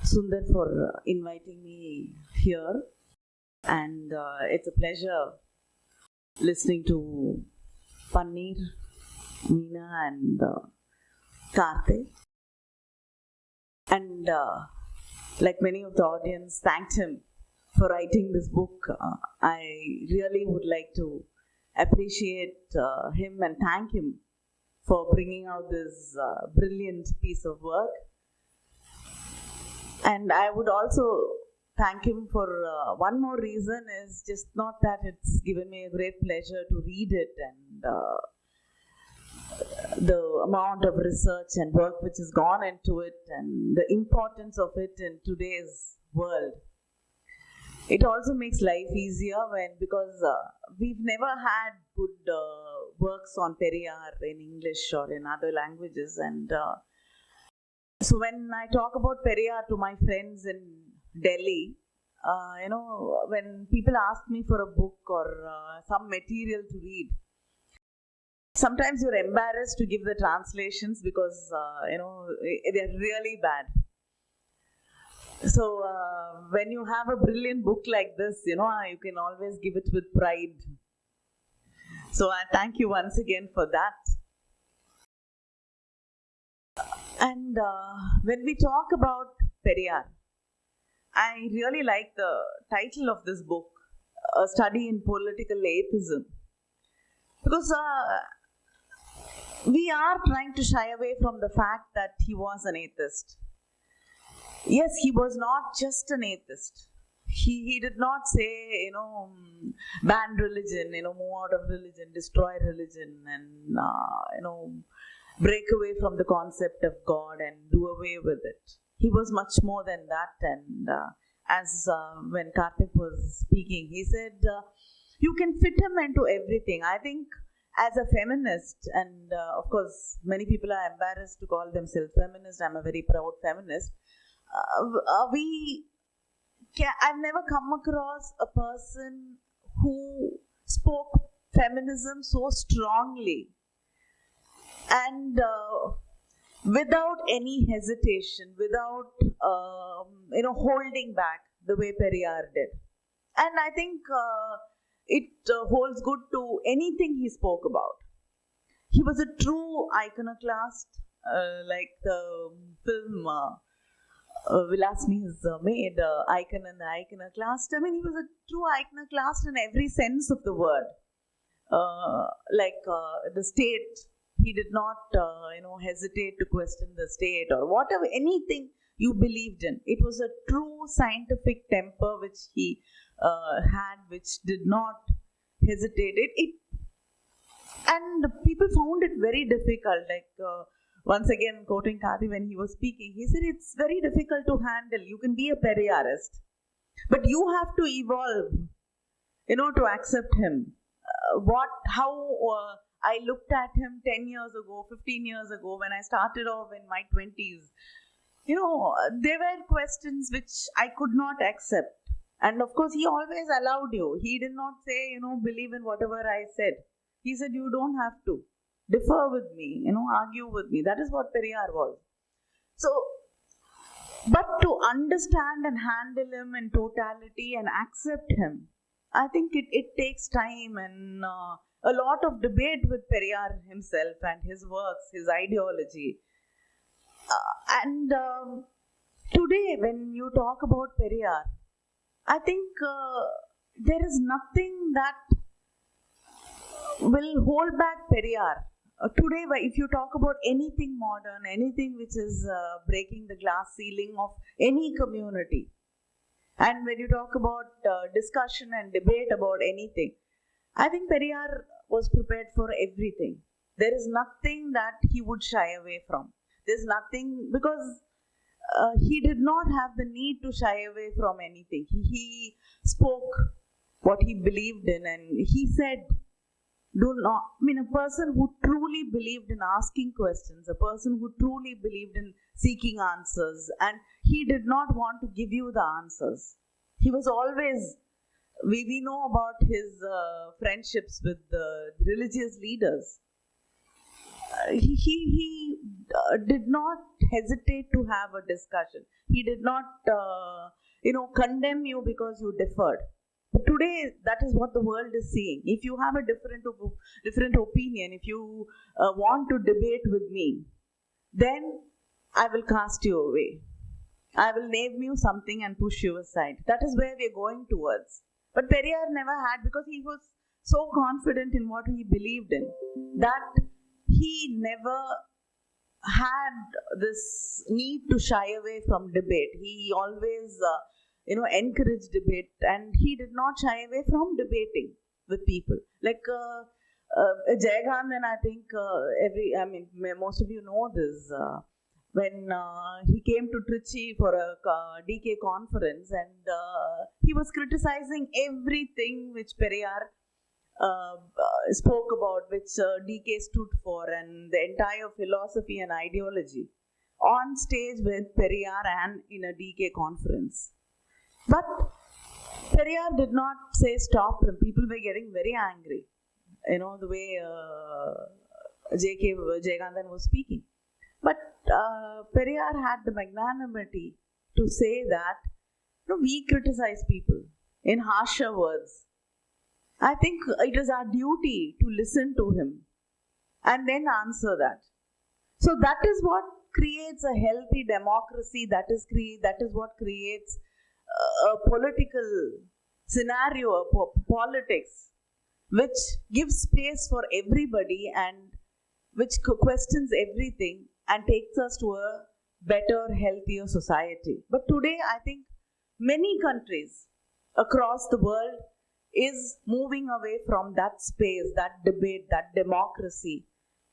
Sundar for inviting me here, and it's a pleasure listening to Paneer, Meena, and Karthik. And like many of the audience, thanked him for writing this book. I really would like to appreciate him and thank him for bringing out this brilliant piece of work. And I would also thank him for one more reason, is just not that it's given me a great pleasure to read it, and the amount of research and work which has gone into it, and the importance of it in today's world. It also makes life easier because we've never had good works on Periyar in English or in other languages, and so when I talk about Periyar to my friends in Delhi, when people ask me for a book or some material to read, sometimes you're embarrassed to give the translations because, they're really bad. So when you have a brilliant book like this, you can always give it with pride. So I thank you once again for that. And when we talk about Periyar, I really like the title of this book, A Study in Political Atheism, because we are trying to shy away from the fact that he was an atheist. Yes, he was not just an atheist. He did not say, ban religion, move out of religion, destroy religion, and, break away from the concept of God and do away with it. He was much more than that. And as when Karthik was speaking, he said, you can fit him into everything. I think as a feminist, and of course, many people are embarrassed to call themselves feminist. I'm a very proud feminist. I've never come across a person who spoke feminism so strongly and without any hesitation, without holding back the way Periyar did. And I think it holds good to anything he spoke about. He was a true iconoclast, like the film Vilasni has made, Icon and the Iconoclast. I mean, he was a true iconoclast in every sense of the word. The state, he did not, hesitate to question the state or whatever, anything you believed in. It was a true scientific temper which he had, which did not hesitate. And people found it very difficult. Once again, quoting Kadi when he was speaking, he said it's very difficult to handle. You can be a Periyarist, but you have to evolve, to accept him. How I looked at him 10 years ago, 15 years ago, when I started off in my 20s, there were questions which I could not accept. And of course, he always allowed you. He did not say, believe in whatever I said. He said, you don't have to. Differ with me, argue with me. That is what Periyar was. So, but to understand and handle him in totality and accept him, I think it takes time and a lot of debate with Periyar himself and his works, his ideology. Today, when you talk about Periyar, I think there is nothing that will hold back Periyar. Today, if you talk about anything modern, anything which is breaking the glass ceiling of any community, and when you talk about discussion and debate about anything, I think Periyar was prepared for everything. There is nothing that he would shy away from. There's nothing, because he did not have the need to shy away from anything. He spoke what he believed in, and he said, a person who truly believed in asking questions, a person who truly believed in seeking answers, and he did not want to give you the answers. He was always, we know about his friendships with the religious leaders. he did not hesitate to have a discussion. He did not, condemn you because you differed. But today, that is what the world is seeing. If you have a different opinion, if you want to debate with me, then I will cast you away. I will name you something and push you aside. That is where we are going towards. But Periyar never had, because he was so confident in what he believed in, that he never had this need to shy away from debate. He always, encouraged debate, and he did not shy away from debating with people. Like Jayagandhan, I think most of you know this. When he came to Trichy for a DK conference, and he was criticizing everything which Periyar spoke about, which DK stood for, and the entire philosophy and ideology on stage with Periyar and in a DK conference. But Periyar did not say stop him. People were getting very angry, the way Jayagandhan was speaking. But Periyar had the magnanimity to say that we criticize people in harsher words. I think it is our duty to listen to him and then answer that. So that is what creates a healthy democracy. That is what creates a political scenario, politics, which gives space for everybody and which questions everything and takes us to a better, healthier society. But today, I think many countries across the world is moving away from that space, that debate, that democracy,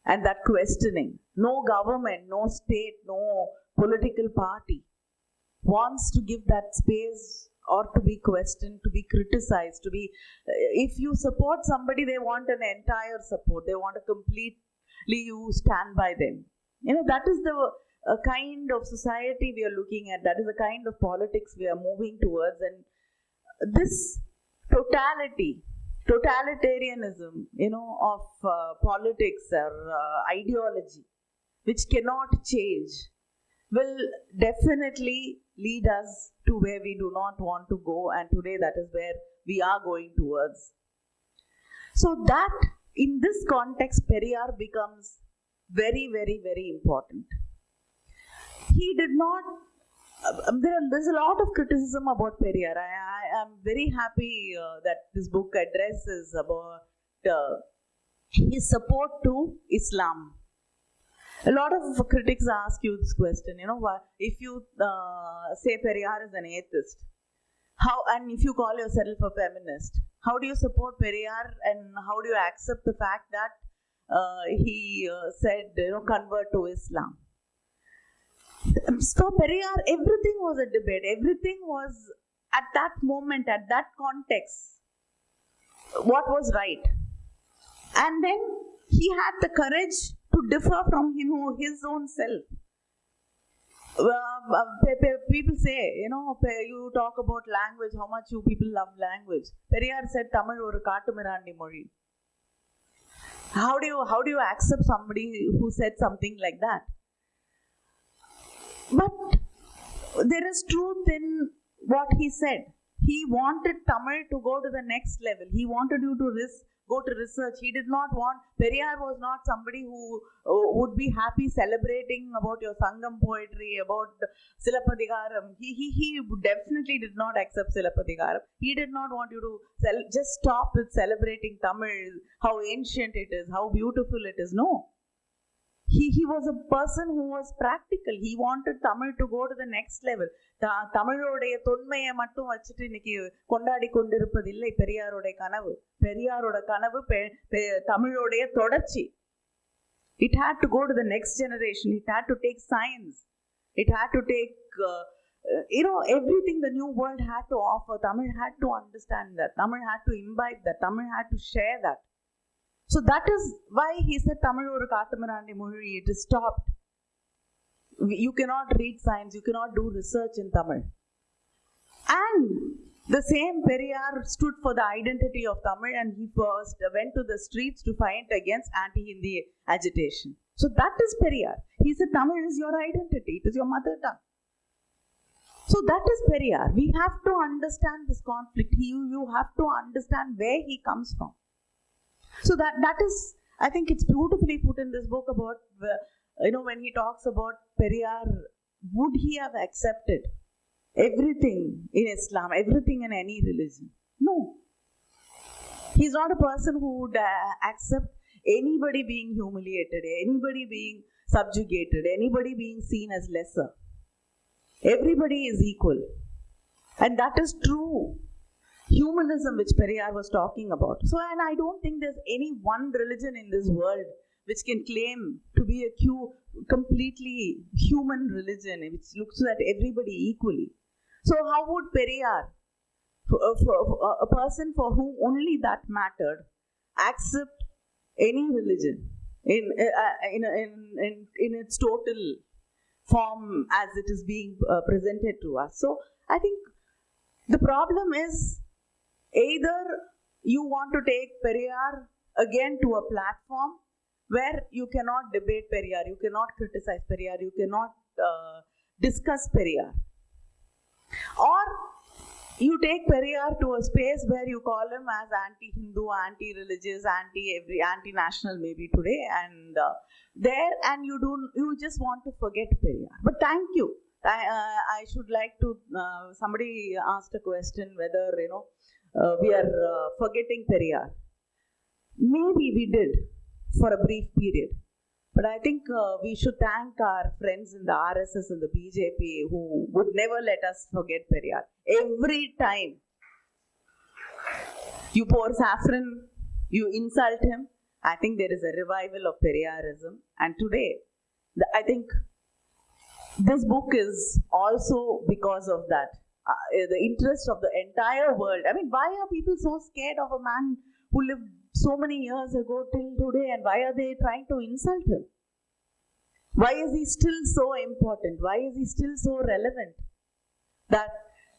and that questioning. No government, no state, no political party wants to give that space or to be questioned, to be criticized, to be... if you support somebody, they want an entire support. They want to completely you stand by them. That is the kind of society we are looking at. That is the kind of politics we are moving towards. And this totalitarianism, of politics or ideology, which cannot change, will definitely lead us to where we do not want to go. And today, that is where we are going towards. So that, in this context, Periyar becomes very, very, very important. He did not... there's a lot of criticism about Periyar. I am very happy that this book addresses about his support to Islam. A lot of critics ask you this question, if you say Periyar is an atheist, and if you call yourself a feminist, how do you support Periyar, and how do you accept the fact that he said, convert to Islam? For Periyar, everything was a debate. Everything was, at that moment, at that context, what was right. And then he had the courage to differ from his own self. People say, you talk about language, how much you people love language. Periyar said Tamil oru kaatumirandi mozhi. How do you accept somebody who said something like that? But there is truth in what he said. He wanted Tamil to go to the next level. He wanted you to go to research. He did not want... Periyar was not somebody who would be happy celebrating about your Sangam poetry, about Silappatikaram. He definitely did not accept Silappatikaram. He did not want you to just stop with celebrating Tamil, how ancient it is, how beautiful it is. No. He was a person who was practical. He wanted Tamil to go to the next level. Tamiloடைய தொன்மையை மட்டும் வச்சுட்டு இன்னைக்கு கொண்டாடி கொண்டிருப்பது இல்லை பெரியாரோட கனவு. பெரியாரோட கனவு தமிழோடைய தொடர்ச்சி. It had to go to the next generation. It had to take science. It had to take everything the new world had to offer. Tamil had to understand that. Tamil had to imbibe that. Tamil had to share that. So that is why he said Tamil oru kaatumirandi mozhi. It is stopped. You cannot read science. You cannot do research in Tamil. And the same Periyar stood for the identity of Tamil, and he first went to the streets to fight against anti-Hindi agitation. So that is Periyar. He said Tamil is your identity, it is your mother tongue. So that is Periyar. We have to understand this conflict. You have to understand where he comes from. So that is, I think it's beautifully put in this book about, when he talks about Periyar, would he have accepted everything in Islam, everything in any religion? No. He's not a person who would accept anybody being humiliated, anybody being subjugated, anybody being seen as lesser. Everybody is equal. And that is true humanism which Periyar was talking about. So, and I don't think there's any one religion in this world which can claim to be a completely human religion which looks at everybody equally. So how would Periyar, a person for whom only that mattered, accept any religion in its total form as it is being presented to us? So I think the problem is either you want to take Periyar again to a platform where you cannot debate Periyar, you cannot criticize Periyar, you cannot discuss Periyar, or you take Periyar to a space where you call him as anti-Hindu, anti-religious, anti-national maybe today, and you just want to forget Periyar. But thank you. I should like to. Somebody asked a question whether we are forgetting Periyar. Maybe we did for a brief period. But I think we should thank our friends in the RSS and the BJP who would never let us forget Periyar. Every time you pour saffron, you insult him, I think there is a revival of Periyarism. And today, I think this book is also because of that. The interest of the entire world. I mean, why are people so scared of a man who lived so many years ago till today, and why are they trying to insult him? Why is he still so important? Why is he still so relevant?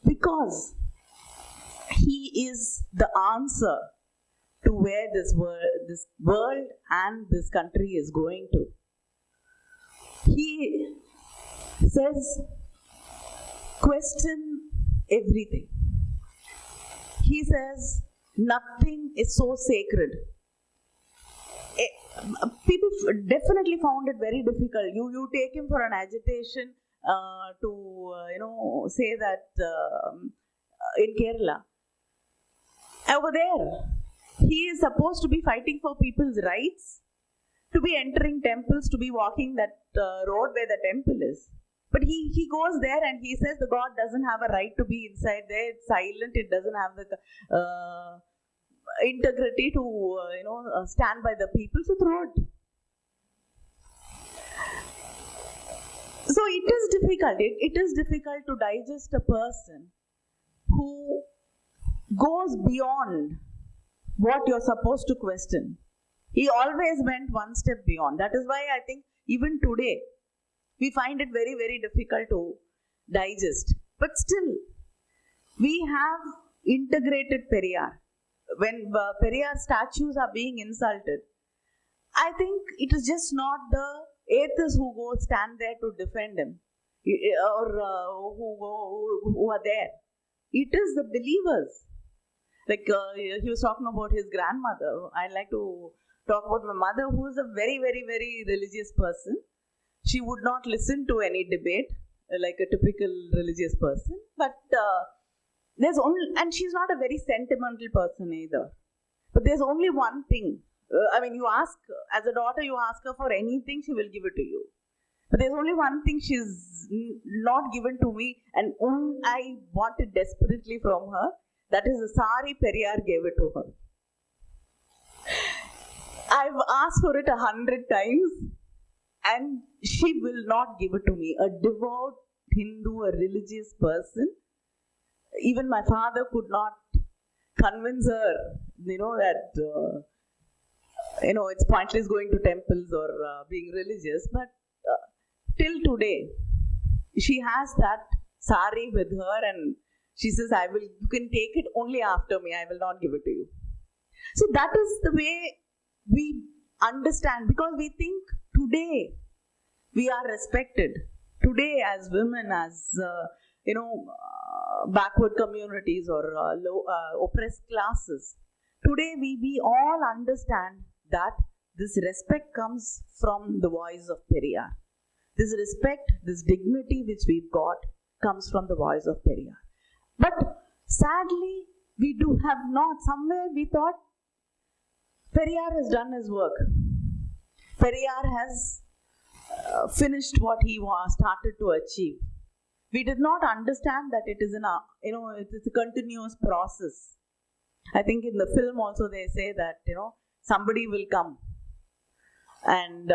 Because he is the answer to where this world and this country is going to. He says, question everything. He says, nothing is so sacred. People definitely found it very difficult. You take him for an agitation to say that in Kerala. Over there, he is supposed to be fighting for people's rights, to be entering temples, to be walking that road where the temple is. But he goes there and he says the God doesn't have a right to be inside there. It's silent. It doesn't have the integrity to stand by the people. So throw it. So it is difficult. It is difficult to digest a person who goes beyond what you're supposed to question. He always went one step beyond. That is why I think even today we find it very, very difficult to digest. But still, we have integrated Periyar. When Periyar statues are being insulted, I think it is just not the atheists who go stand there to defend him or who are there. It is the believers. Like he was talking about his grandmother. I like to talk about my mother, who is a very, very, very religious person. She would not listen to any debate like a typical religious person. But and she's not a very sentimental person either. But there's only one thing. You ask, as a daughter, you ask her for anything, she will give it to you. But there's only one thing she's not given to me, and I wanted desperately from her. That is the sari Periyar gave it to her. I've asked for it 100 times, and she will not give it to me. A devout Hindu, a religious person. Even my father could not convince her, that, it's pointless going to temples or being religious. But till today, she has that sari with her, and she says, you can take it only after me. I will not give it to you. So that is the way we understand, because we think today we are respected. Today, as women, as backward communities or low, oppressed classes, today we all understand that this respect comes from the voice of Periyar. This respect, this dignity which we've got comes from the voice of Periyar. But sadly, we do have not. Somewhere we thought Periyar has done his work. Periyar has finished what he started to achieve. We did not understand that it is it is a continuous process. I think in the film also they say that somebody will come and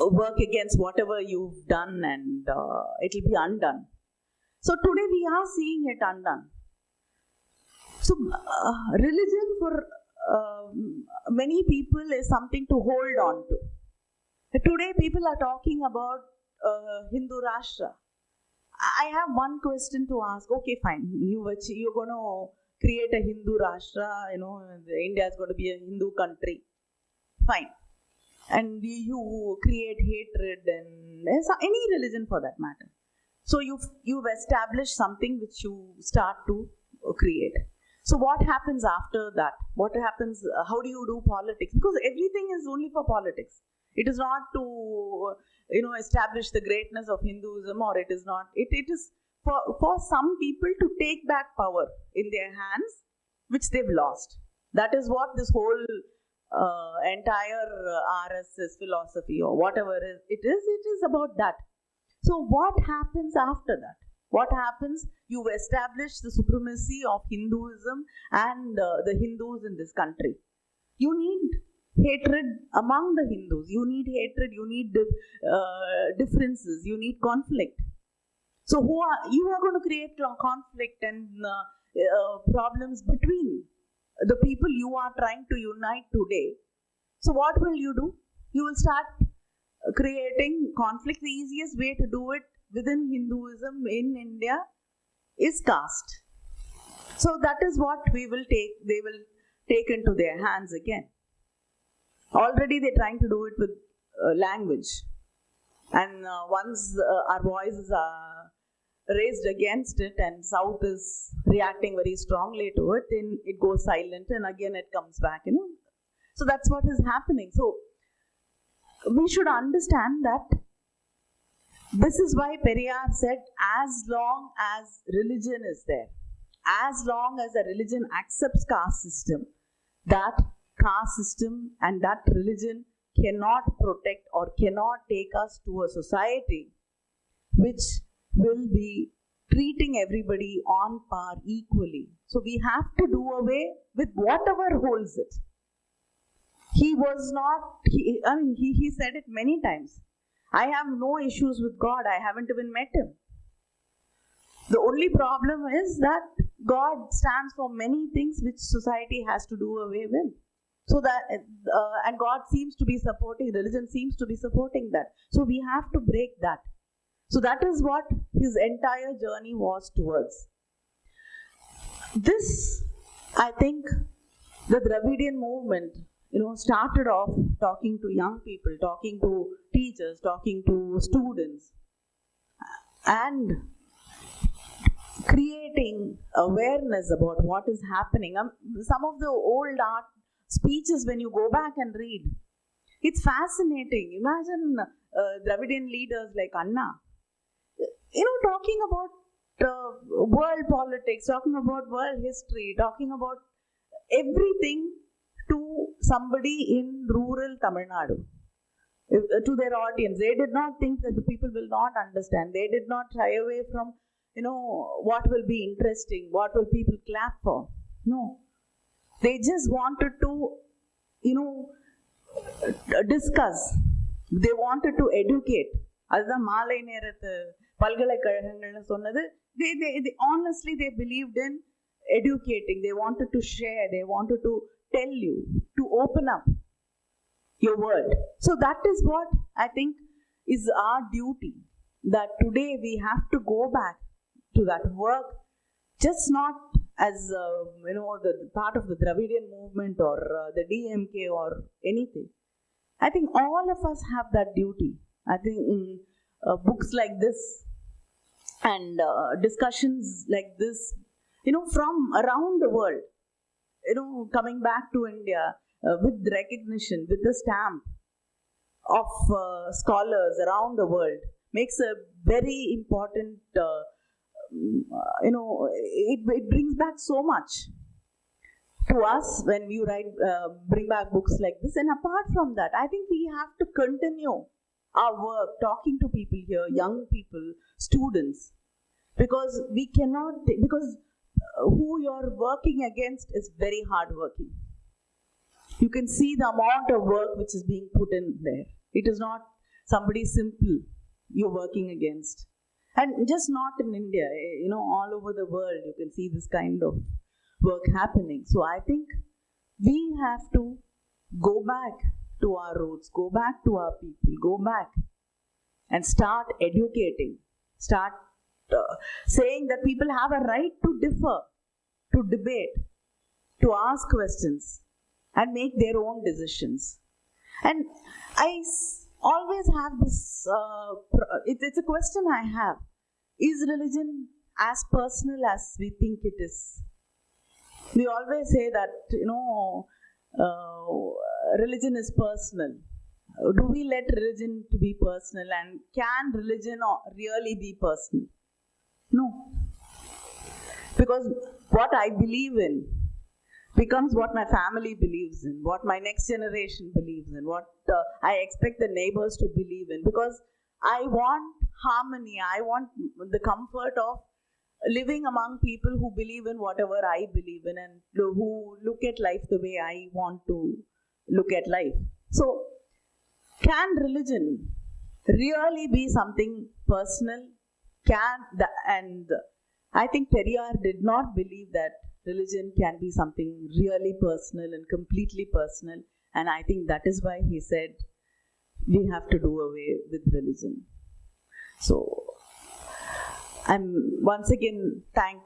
work against whatever you've done, and it will be undone. So today we are seeing it undone. So religion for many people is something to hold on to. Today people are talking about Hindu Rashtra. I have one question to ask. Okay, fine. You're going to create a Hindu Rashtra. India is going to be a Hindu country. Fine. And you create hatred and any religion for that matter. So you've established something which you start to create. So what happens after that? What happens? How do you do politics? Because everything is only for politics. It is not to establish the greatness of Hinduism, or it is not. It is for some people to take back power in their hands, which they've lost. That is what this whole entire RSS philosophy or whatever it is about that. So what happens after that? What happens? You've established the supremacy of Hinduism and the Hindus in this country. You need hatred among the Hindus. You need hatred. You need differences. You need conflict. So you are going to create conflict and problems between the people you are trying to unite today. So what will you do? You will start creating conflict. The easiest way to do it within Hinduism in India is caste. So that is what they will take into their hands again. Already they're trying to do it with language. And once our voices are raised against it and South is reacting very strongly to it, then it goes silent and again it comes back, So that's what is happening. So we should understand that this is why Periyar said, as long as religion is there, as long as a religion accepts caste system, that caste system and that religion cannot protect or cannot take us to a society which will be treating everybody on par equally. So we have to do away with whatever holds it. He said it many times. I have no issues with God. I haven't even met him. The only problem is that God stands for many things which society has to do away with. So that, and God seems to be supporting, religion seems to be supporting that. So we have to break that. So that is what his entire journey was towards. This, I think, the Dravidian movement, started off talking to young people, talking to teachers, talking to students, and creating awareness about what is happening. Some of the old art speeches, when you go back and read, it's fascinating. Imagine Dravidian leaders like Anna, talking about world politics, talking about world history, talking about everything to somebody in rural Tamil Nadu, to their audience. They did not think that the people will not understand. They did not shy away from, what will be interesting, what will people clap for. No. They just wanted to, discuss. They wanted to educate. அதுதான் மாலை நேரத்து பல்கலைக்கழகங்கள்னு சொன்னது. They honestly, they believed in educating. They wanted to share. They wanted to tell you, to open up your world. So that is what I think is our duty. That today we have to go back to that work. Just not as the part of the Dravidian movement or the DMK or anything. I think all of us have that duty. I think books like this and discussions like this, from around the world, coming back to India with recognition, with the stamp of scholars around the world, makes a very important, it brings back so much to us when you bring back books like this. And apart from that, I think we have to continue our work talking to people here, young people, students, because we cannot, because who you're working against is very hard working. You can see the amount of work which is being put in there. It is not somebody simple you're working against. And just not in India, all over the world you can see this kind of work happening. So I think we have to go back to our roots, go back to our people, go back and start educating, start saying that people have a right to differ, to debate, to ask questions and make their own decisions. And I always have this, it's a question I have. Is religion as personal as we think it is? We always say that, religion is personal. Do we let religion to be personal? And can religion really be personal? No. Because what I believe in becomes what my family believes in, what my next generation believes in, what I expect the neighbors to believe in. Because I want harmony, I want the comfort of living among people who believe in whatever I believe in and who look at life the way I want to look at life. So, can religion really be something personal? And I think Periyar did not believe that religion can be something really personal and completely personal. And I think that is why he said we have to do away with religion. So, I'm once again thank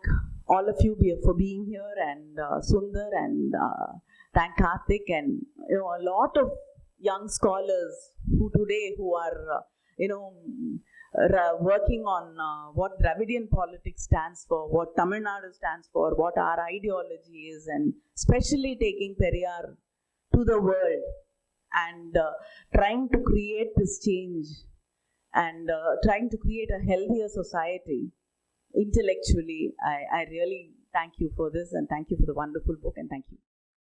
all of you for being here, and Sundar, and thank Karthik, and a lot of young scholars who are working on what Dravidian politics stands for, what Tamil Nadu stands for, what our ideology is, and especially taking Periyar to the world and trying to create this change and trying to create a healthier society intellectually. I really thank you for this, and thank you for the wonderful book, and thank you.